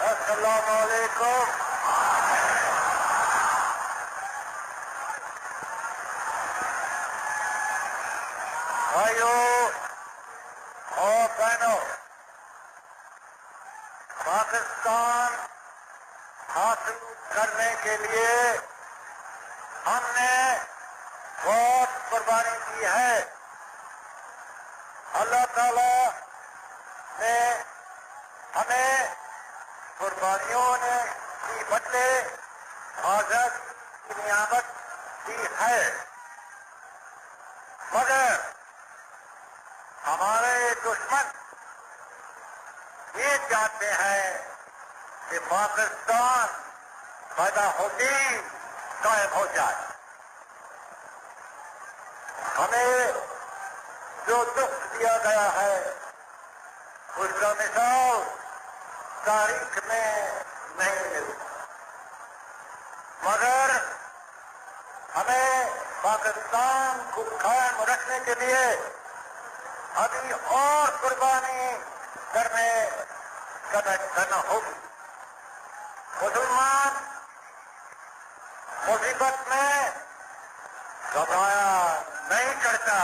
السلام علیکم۔ بھائیوں اور بہنوں، پاکستان حاصل کرنے کے لیے ہم نے بہت قربانی کی ہے۔ اللہ تعالیٰ نے ہمیں قربانیوں کی بدلے آزاد کی نعمت دی ہے، مگر ہمارے دشمن یہ چاہتے ہیں کہ پاکستان پیدا ہوتی قائم ہو جائے۔ ہمیں جو دکھ دیا گیا ہے اس کا مثال تاریخ میں نہیں ملتا، مگر ہمیں پاکستان کو قائم رکھنے کے لیے ابھی اور قربانی کرنا ہوگی۔ مسلمان مصیبت میں گھبرایا نہیں کرتا،